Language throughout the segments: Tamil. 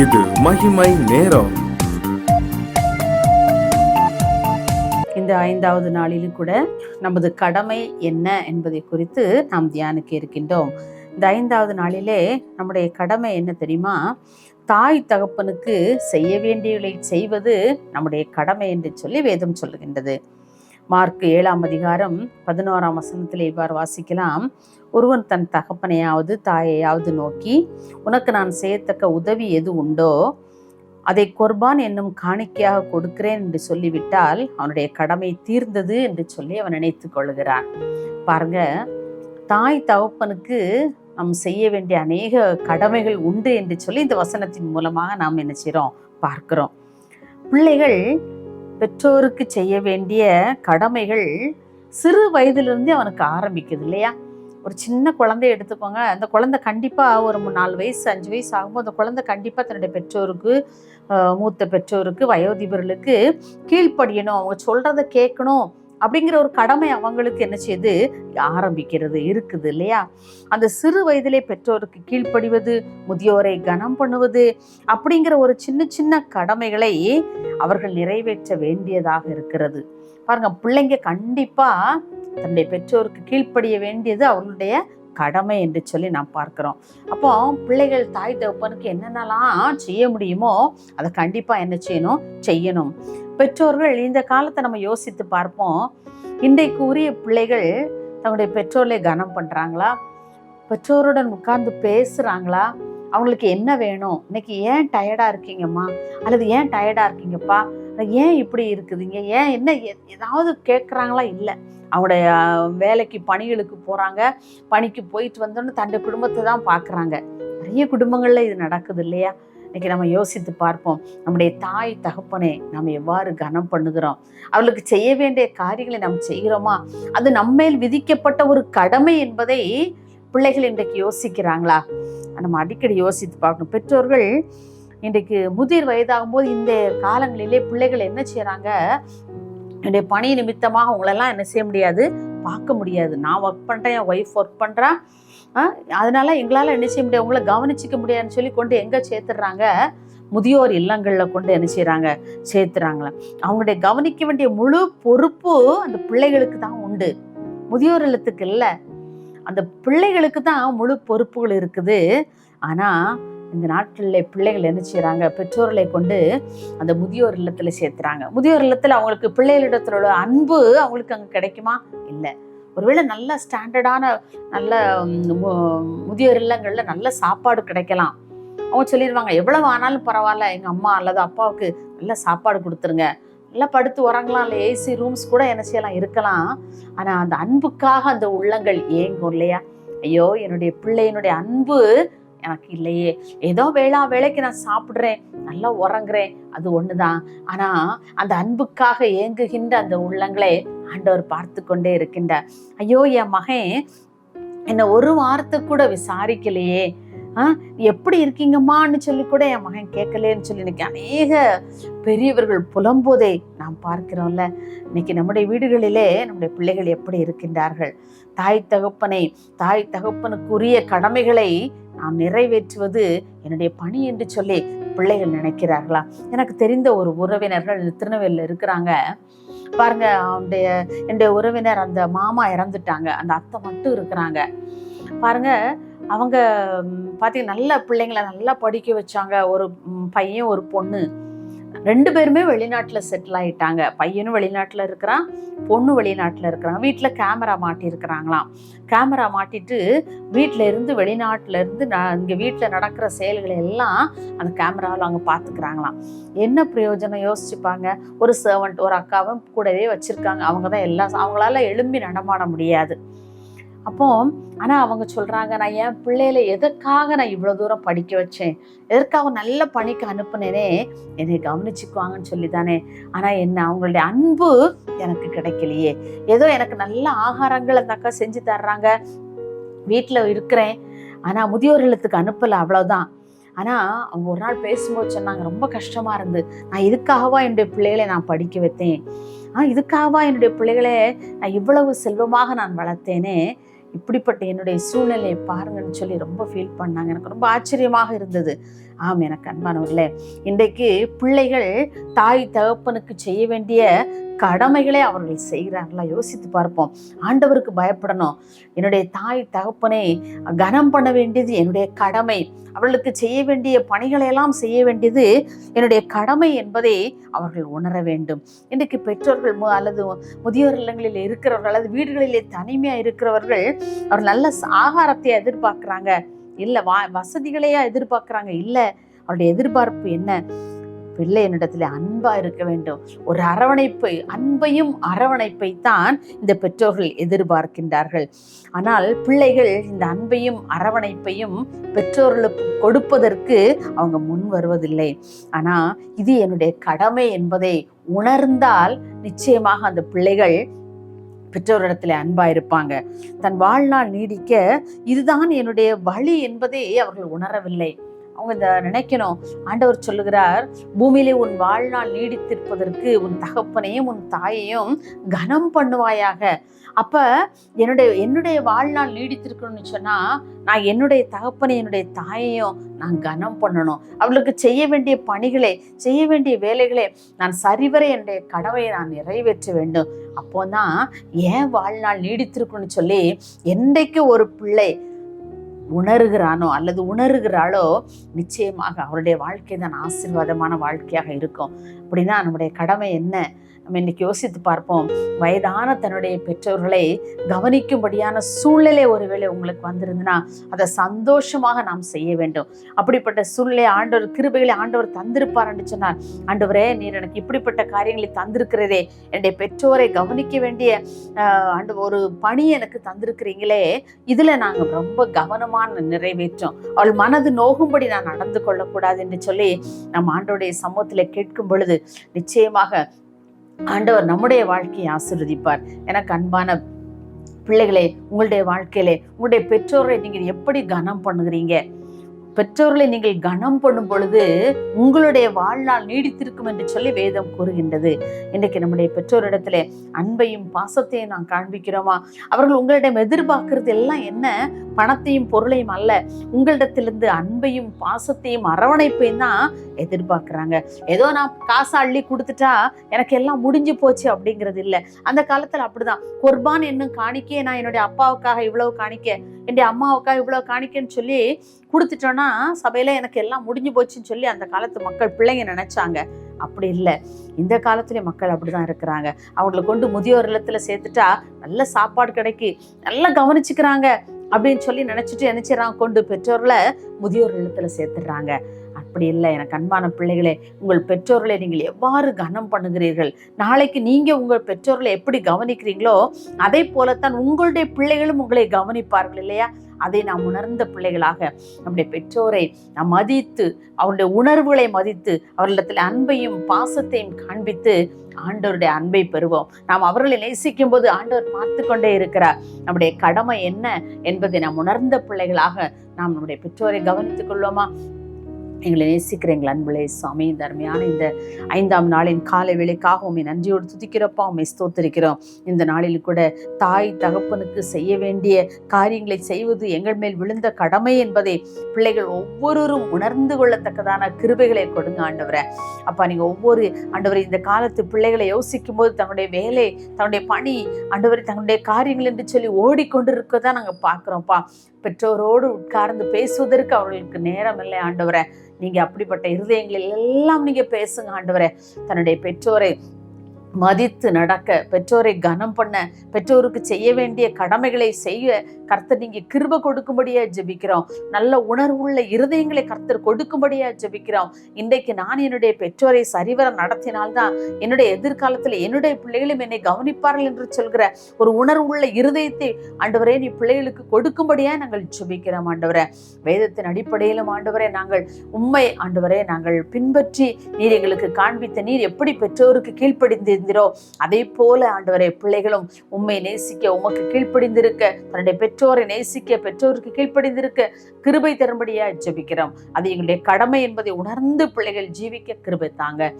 இது மகிமை நேரம். இந்த 5வது நாளிலும் கூட நமது கடமை என்ன என்பதை குறித்து நாம் தியானிக்க இருக்கின்றோம். இந்த 5வது நாளிலே நம்முடைய கடமை என்ன தெரியுமா? தாய் தகப்பனுக்கு செய்ய வேண்டியவை செய்வது நம்முடைய கடமை என்று சொல்லி வேதம் சொல்லுகின்றது. மார்க் 7ஆம் அதிகாரம் 11ஆம் வசனத்தில் இவ்வாறு வாசிக்கலாம். ஒருவன் தன் தகப்பனையாவது தாயையாவது நோக்கி, உனக்கு நான் செய்யத்தக்க உதவி எது உண்டோ அதை கொர்பான் என்னும் காணிக்கையாக கொடுக்கிறேன் என்று சொல்லிவிட்டால் அவனுடைய கடமை தீர்ந்தது என்று சொல்லி அவன் நினைத்து கொள்கிறான். பாருங்க, தாய் தகப்பனுக்கு நாம் செய்ய வேண்டிய அநேக கடமைகள் உண்டு என்று சொல்லி இந்த வசனத்தின் மூலமாக நாம் என்ன செய்கிறோம், பார்க்கிறோம். பிள்ளைகள் பெற்றோருக்கு செய்ய வேண்டிய கடமைகள் சிறு வயதிலிருந்தே அவனுக்கு ஆரம்பிக்குது இல்லையா? ஒரு சின்ன குழந்தைய எடுத்துக்கோங்க. அந்த குழந்தை கண்டிப்பாக ஒரு 4 வயசு 5 வயசு ஆகும்போது அந்த குழந்தை கண்டிப்பாக தன்னுடைய பெற்றோருக்கு, மூத்த பெற்றோருக்கு, வயோதிபர்களுக்கு கீழ்ப்படியணும், அவங்க சொல்றதை கேட்கணும் அப்படிங்கிற ஒரு கடமை அவங்களுக்கு என்ன செய்யுது, ஆரம்பிக்கிறது இருக்குது இல்லையா? அந்த சிறு வயதிலே பெற்றோருக்கு கீழ்ப்படிவது, முதியோரை கனம் பண்ணுவது அப்படிங்கிற ஒரு சின்ன சின்ன கடமைகளை அவர்கள் நிறைவேற்ற வேண்டியதாக இருக்கிறது. பாருங்க, பிள்ளைங்க கண்டிப்பா தன்னுடைய பெற்றோருக்கு கீழ்ப்படிய வேண்டியது அவர்களுடைய கடமை என்று சொல்லி நாம் பார்க்கிறோம். அப்போ பிள்ளைகள் தாய் தகப்பனுக்கு என்னென்னலாம் செய்ய முடியுமோ அதை கண்டிப்பா என்ன செய்யணும். பெற்றோர்கள் இந்த காலத்தை நம்ம யோசித்து பார்ப்போம். இன்றைக்கு உரிய பிள்ளைகள் தங்களுடைய பெற்றோரை கனம் பண்றாங்களா? பெற்றோருடன் உட்கார்ந்து பேசுறாங்களா? அவங்களுக்கு என்ன வேணும்? இன்னைக்கு ஏன் டயர்டா இருக்கீங்கம்மா, அல்லது ஏன் டயர்டா இருக்கீங்கப்பா, ஏன் இப்படி இருக்குதுங்க, ஏன் என்ன ஏதாவது கேட்குறாங்களா? இல்லை, அவங்களுடைய வேலைக்கு பணிகளுக்கு போகிறாங்க, பணிக்கு போயிட்டு வந்தோன்னு தன்னுடைய குடும்பத்தை தான் பார்க்குறாங்க. நிறைய குடும்பங்களில் இது நடக்குது இல்லையா? இன்னைக்கு நம்ம யோசித்து பார்ப்போம். நம்முடைய தாய் தகப்பனை நம்ம எவ்வாறு கனம் பண்ணுகிறோம், அவர்களுக்கு செய்ய வேண்டிய காரியங்களை நாம் செய்கிறோமா? அது நம்மேல் விதிக்கப்பட்ட ஒரு கடமை என்பதை பிள்ளைகள் இன்றைக்கு யோசிக்கிறாங்களா? நம்ம அடிக்கடி யோசித்து பார்க்கணும். பெற்றோர்கள் இன்றைக்கு முதிர் வயதாகும் போது இந்த காலங்களிலே பிள்ளைகள் என்ன செய்யறாங்க, என்னுடைய பணி நிமித்தமாக உங்களெல்லாம் என்ன செய்ய முடியாது, பார்க்க முடியாது. நான் ஒர்க் பண்ணுறேன், என் ஒய்ஃப் ஒர்க் பண்ணுறா, அதனால எங்களால் என்ன செய்ய முடியாது, உங்களை கவனிச்சிக்க முடியாதுன்னு சொல்லி கொண்டு எங்கே சேர்த்துடுறாங்க, முதியோர் இல்லங்களில் கொண்டு என்ன செய்கிறாங்க, சேர்த்துறாங்களே. அவங்களுடைய கவனிக்க வேண்டிய முழு பொறுப்பு அந்த பிள்ளைகளுக்கு தான் உண்டு, முதியோர் இல்லத்துக்கு இல்லை. அந்த பிள்ளைகளுக்கு தான் முழு பொறுப்புகள் இருக்குது. ஆனால் இந்த நாட்களில் பிள்ளைகள் என்ன செய்கிறாங்க, பெற்றோர்களை கொண்டு அந்த முதியோர் இல்லத்தில் சேர்த்துறாங்க. முதியோர் இல்லத்தில் அவங்களுக்கு பிள்ளைகளிடத்தோட அன்பு அவங்களுக்கு அங்கே கிடைக்குமா? இல்லை. ஒருவேளை நல்ல ஸ்டாண்டர்டான நல்ல முதியோர் இல்லங்களில் நல்ல சாப்பாடு கிடைக்கலாம். அவங்க சொல்லிடுவாங்க, எவ்வளவு ஆனாலும் பரவாயில்ல, எங்கள் அம்மா அல்லது அப்பாவுக்கு நல்ல சாப்பாடு கொடுத்துருங்க, நல்லா படுத்து உறங்கலாம், இல்லை ஏசி ரூம்ஸ் கூட என்ன செய்யலாம், இருக்கலாம். ஆனால் அந்த அன்புக்காக அந்த உள்ளங்கள் ஏங்கும் இல்லையா? ஐயோ, என்னுடைய பிள்ளையினுடைய அன்பு எனக்கு இல்லையே, ஏதோ வேளைக்கு நான் சாப்பிட்றேன், நல்லா உறங்குறேன், அது ஒண்ணுதான். ஆனா அந்த அன்புக்காக ஏங்குகின்ற அந்த உள்ளங்களை ஆண்டவர் பார்த்து கொண்டே இருக்கின்றார். ஐயோ, என் மகன் என்ன ஒரு வார்த்தை கூட விசாரிக்கலையே, எப்படி இருக்கீங்கம்மான்னு சொல்லி கூட என் மகன் கேட்கலேன்னு சொல்லி இன்னைக்கு அநேக பெரியவர்கள் புலம்போதை நாம் பார்க்கிறோம்ல. இன்னைக்கு நம்முடைய வீடுகளிலே நம்முடைய பிள்ளைகள் எப்படி இருக்கின்றார்கள்? தாய் தகப்பனுக்குரிய கடமைகளை நான் நிறைவேற்றுவது என்னுடைய பணி என்று சொல்லி பிள்ளைகள் நினைக்கிறார்களா? எனக்கு தெரிந்த ஒரு உறவினர்கள் திருநெல்வேலியில் இருக்கிறாங்க. பாருங்க, என்னுடைய உறவினர் அந்த மாமா இறந்துட்டாங்க, அந்த அத்தை மட்டும் இருக்கிறாங்க. பாருங்க, அவங்க பார்த்தீங்கன்னா நல்ல பிள்ளைங்களை நல்லா படிக்க வச்சாங்க. ஒரு பையன் ஒரு பொண்ணு, 2 பேருமே வெளிநாட்டில் செட்டில் ஆகிட்டாங்க. பையனும் வெளிநாட்டில் இருக்கிறான், பொண்ணு வெளிநாட்டில் இருக்கிறாங்க. வீட்டில் கேமரா மாட்டியிருக்கிறாங்களாம். கேமரா மாட்டிட்டு வெளிநாட்டில் இருந்து இங்கே வீட்டில் நடக்கிற செயல்களை எல்லாம் அந்த கேமராவில் அவங்க பார்த்துக்கிறாங்களாம். என்ன பிரயோஜனம் யோசிச்சுப்பாங்க? ஒரு சர்வெண்ட், ஒரு அக்காவும் கூடவே வச்சுருக்காங்க. அவங்க தான் எல்லாம், அவங்களால எழும்பி நடமாட முடியாது. அப்போ ஆனால் அவங்க சொல்கிறாங்க, நான் என் பிள்ளையில எதற்காக நான் இவ்வளோ தூரம் படிக்க வச்சேன், எதற்காக நல்ல பணிக்கு அனுப்புனேனே, என்னை கவனிச்சுக்குவாங்கன்னு சொல்லி தானே. ஆனால் என்ன, அவங்களுடைய அன்பு எனக்கு கிடைக்கலையே. ஏதோ எனக்கு நல்ல ஆகாரங்கள் அந்த அக்கா செஞ்சு தர்றாங்க, வீட்டில் இருக்கிறேன், ஆனால் முதியோர் இல்லத்துக்கு அனுப்பலை, அவ்வளோதான். ஆனால் அவங்க ஒரு நாள் பேசும்போது சொன்னாங்க, ரொம்ப கஷ்டமாக இருந்து, நான் இதுக்காகவா என்னுடைய பிள்ளைகளை நான் படிக்க வைத்தேன், இதுக்காகவா என்னுடைய பிள்ளைகளை நான் இவ்வளவு செல்வமாக நான் வளர்த்தேனே, இப்படிப்பட்ட என்னுடைய சூழ்நிலையை பாருங்கன்னு சொல்லி ரொம்ப ஃபீல் பண்ணாங்க. எனக்கு ரொம்ப ஆச்சரியமாக இருந்தது. எனக்கு அன்பானவர்களே, இன்றைக்கு பிள்ளைகள் தாய் தகப்பனுக்கு செய்ய வேண்டிய கடமைகளை அவர்கள் செய்கிறார்களா? யோசித்து பார்ப்போம். ஆண்டவருக்கு பயப்படணும். என்னுடைய தாய் தகப்பனை கனம் பண்ண வேண்டியது என்னுடைய கடமை. அவர்களுக்கு செய்ய வேண்டிய பணிகளை எல்லாம் செய்ய வேண்டியது என்னுடைய கடமை என்பதை அவர்கள் உணர வேண்டும். இன்றைக்கு பெற்றோர்கள் அல்லது முதியோர் இல்லங்களில் இருக்கிறவர்கள் அல்லது வீடுகளிலே தனிமையா இருக்கிறவர்கள் அவர் நல்ல ஆகாரத்தை எதிர்பார்க்கிறாங்க, இல்லை வசதிகளையா எதிர்பார்க்கிறாங்க, இல்லை. அவருடைய எதிர்பார்ப்பு என்ன? பிள்ளை என்னிடத்துல அன்பா இருக்க வேண்டும். ஒரு அரவணைப்பை, அன்பையும் அரவணைப்பை தான் இந்த பெற்றோர்கள் எதிர்பார்க்கின்றார்கள். ஆனால் பிள்ளைகள் இந்த அன்பையும் அரவணைப்பையும் பெற்றோர்களுக்கு கொடுப்பதற்கு அவங்க முன் வருவதில்லை. ஆனா இது என்னுடைய கடமை என்பதை உணர்ந்தால் நிச்சயமாக அந்த பிள்ளைகள் பெற்றோரிடத்துல அன்பா இருப்பாங்க. தன் வாழ்நாள் நீடிக்க இதுதான் என்னுடைய வழி என்பதை அவர்கள் உணரவில்லை. அவங்க இந்த நினைக்கணும். ஆண்டவர் சொல்லுகிறார், பூமியிலே உன் வாழ்நாள் நீடித்திருப்பதற்கு உன் தகப்பனையும் உன் தாயையும் கனம் பண்ணுவாயாக. அப்ப என்னுடைய வாழ்நாள் நீடித்திருக்கணும்னு சொன்னா நான் என்னுடைய தகப்பனை என்னுடைய தாயையும் நான் கனம் பண்ணணும். அவளுக்கு செய்ய வேண்டிய பணிகளை, செய்ய வேண்டிய வேலைகளை நான் சரிவர என்னுடைய கடமையை நான் நிறைவேற்ற வேண்டும். அப்போதான் ஏன் வாழ்நாள் நீடித்திருக்கணும்னு சொல்லி என்றைக்கு ஒரு பிள்ளை உணர்கிறானோ அல்லது உணர்கிறாளோ நிச்சயமாக அவருடைய வாழ்க்கை தான் ஆசீர்வாதமான வாழ்க்கையாக இருக்கும். அப்படின்னா நம்முடைய கடமை என்ன? நம்ம இன்னைக்கு யோசித்து பார்ப்போம். வயதான தன்னுடைய பெற்றோர்களை கவனிக்கும்படியான சூழ்நிலை ஒருவேளை உங்களுக்கு வந்திருந்துன்னா அதை சந்தோஷமாக நாம் செய்ய வேண்டும். அப்படிப்பட்ட சூழ்நிலை ஆண்டவர் கிருபைகளை ஆண்டவர் தந்திருப்பார் என்று சொன்னார். ஆண்டவரே, நீர் எனக்கு இப்படிப்பட்ட காரியங்களை தந்திருக்கிறதே, என்னுடைய பெற்றோரை கவனிக்க வேண்டிய ஒரு பணி எனக்கு தந்திருக்கிறீங்களே, இதுல நாங்க ரொம்ப கவனமா நிறைவேற்றோம். அவள் மனது நோகும்படி நான் நடந்து கொள்ளக்கூடாது என்று சொல்லி நம் ஆண்டவருடைய சமூகத்துல கேட்கும் பொழுது நிச்சயமாக ஆண்டவர் நம்முடைய வாழ்க்கையை ஆசீர்வதிப்பார். எனக்கு அன்பான பிள்ளைகளே, உங்களுடைய வாழ்க்கையிலே உங்களுடைய பெற்றோரை நீங்கள் எப்படி கனம் பண்ணுகிறீங்க? பெற்றோர்களை நீங்கள் கனம் பண்ணும் பொழுது உங்களுடைய வாழ்நாள் நீடித்திருக்கும் என்று சொல்லி வேதம் கூறுகின்றது. இன்றைக்கு நம்முடைய பெற்றோரிடத்துல அன்பையும் பாசத்தையும் நாம் காண்பிக்கிறோமா? அவர்கள் உங்களிடம் எதிர்பார்க்கிறது எல்லாம் என்ன? பணத்தையும் பொருளையும் அல்ல, உங்களிடத்திலிருந்து அன்பையும் பாசத்தையும் அரவணைப்பையும் தான் எதிர்பார்க்கிறாங்க. ஏதோ நான் காசை அள்ளி கொடுத்துட்டா எனக்கு எல்லாம் முடிஞ்சு போச்சு அப்படிங்கிறது இல்லை. அந்த காலத்துல அப்படிதான். குர்பான் என்னும் காணிக்கையை நான் என்னுடைய அப்பாவுக்காக இவ்வளவு காணிக்க, என்னுடைய அம்மாவுக்காக இவ்வளவு காணிக்கன்னு சொல்லி கொடுத்துட்டோன்னா சபையில எனக்கு எல்லாம் முடிஞ்சு போச்சுன்னு சொல்லி அந்த காலத்து மக்கள் பிள்ளைங்க நினைச்சாங்க. அப்படி இல்லை. இந்த காலத்துல மக்கள் அப்படிதான் இருக்கிறாங்க. அவங்களை கொண்டு முதியோர் இல்லத்துல சேர்த்துட்டா நல்ல சாப்பாடு கிடைக்கி, நல்லா கவனிச்சுக்கிறாங்க அப்படின்னு சொல்லி நினைச்சிட்டு நினைச்சிடறாங்க, கொண்டு பெற்றோர்களை முதியோர் இல்லத்துல சேர்த்துடுறாங்க. அப்படி இல்லை. எனக்கு அன்பான பிள்ளைகளே, உங்கள் பெற்றோர்களை நீங்கள் எவ்வாறு கனம் பண்ணுகிறீர்கள்? நாளைக்கு நீங்க உங்கள் பெற்றோர்களை எப்படி கவனிக்கிறீங்களோ அதே போலத்தான் உங்களுடைய பிள்ளைகளும் உங்களை கவனிப்பார்கள் இல்லையா? அதை நாம் உணர்ந்த பிள்ளைகளாக நம்முடைய பெற்றோரை நாம் மதித்து, அவருடைய உணர்வுகளை மதித்து, அவர்களிடத்தில் அன்பையும் பாசத்தையும் காண்பித்து ஆண்டவருடைய அன்பை பெறுவோம். நாம் அவர்களை நேசிக்கும் போது ஆண்டவர் பார்த்து கொண்டே இருக்கிறார். நம்முடைய கடமை என்ன என்பதை நாம் உணர்ந்த பிள்ளைகளாக நாம் நம்முடைய பெற்றோரை கவனித்துக் கொள்வோமா? எங்களை நேசிக்கிற எங்கள் அன்புலே சுவாமி, தர்மையான இந்த 5ஆம் நாளின் காலை வேளைக்காக உண்மை நன்றியோடு துதிக்கிறப்பா, உண்மை ஸ்தோத்திரிக்கிறோம். இந்த நாளில் கூட தாய் தகப்பனுக்கு செய்ய வேண்டிய காரியங்களை செய்வது எங்கள் மேல் விழுந்த கடமை என்பதை பிள்ளைகள் ஒவ்வொருவரும் உணர்ந்து கொள்ளத்தக்கதான கிருபைகளை கொடுங்க ஆண்டவரை. அப்பா, நீங்க ஒவ்வொரு ஆண்டவரை இந்த காலத்து பிள்ளைகளை யோசிக்கும் போது தன்னுடைய வேலை, தன்னுடைய பணி, ஆண்டவரை தன்னுடைய காரியங்கள் என்று சொல்லி ஓடிக்கொண்டிருக்கதான் நாங்கள் பார்க்குறோம்ப்பா. பெற்றோரோடு உட்கார்ந்து பேசுவதற்கு அவர்களுக்கு நேரம் இல்லை ஆண்டவரை. நீங்க அப்படிப்பட்ட இருதயங்களில் எல்லாம் நீங்க பேசுங்க ஆண்டவரே. தன்னுடைய பெற்றோரை மதித்து நடக்க, பெற்றோரை கனம் பண்ண, பெற்றோருக்கு செய்ய வேண்டிய கடமைகளை செய்ய கர்த்தர் நீங்க கிருபை கொடுக்கும்படியா ஜெபிக்கிறோம். நல்ல உணர்வுள்ள இருதயங்களை கர்த்தர் கொடுக்கும்படியா ஜெபிக்கிறோம். இன்றைக்கு நான் என்னுடைய பெற்றோரை சரிவர நடத்தினால்தான் என்னுடைய எதிர்காலத்தில் என்னுடைய பிள்ளைகளும் என்னை கவனிப்பார்கள் என்று சொல்கிற ஒரு உணர்வுள்ள இருதயத்தை ஆண்டவரே நீ பிள்ளைகளுக்கு கொடுக்கும்படியா நாங்கள் ஜெபிக்கிறோம் ஆண்டவரே. வேதத்தின் அடிப்படையிலும் ஆண்டவரே நாங்கள் உண்மை ஆண்டவரே நாங்கள் பின்பற்றி நீர் எங்களுக்கு காண்பித்த நீர் எப்படி பெற்றோருக்கு கீழ்ப்படிந்து அதே போல ஆண்டவரே பிள்ளைகளும் உம்மை நேசிக்க, உமக்கு கீழ்ப்படிந்திருக்க, தன்னுடைய பெற்றோரை நேசிக்க, பெற்றோருக்கு கீழ்ப்படிந்திருக்க கிருபை தரும்படியா ஜெபிக்கிறோம். அது எங்களுடைய கடமை என்பதை உணர்ந்து பிள்ளைகள் ஜீவிக்க கிருபை தாங்க.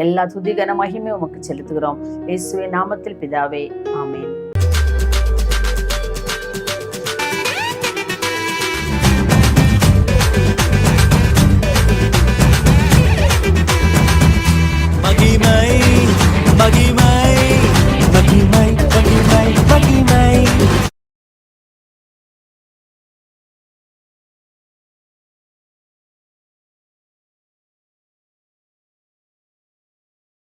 எல்லா துதிகன மகிமையும் உமக்கு செலுத்துகிறோம். இயேசுவின் நாமத்தில் பிதாவே, ஆமென். மகிமை மகிமை மகிமை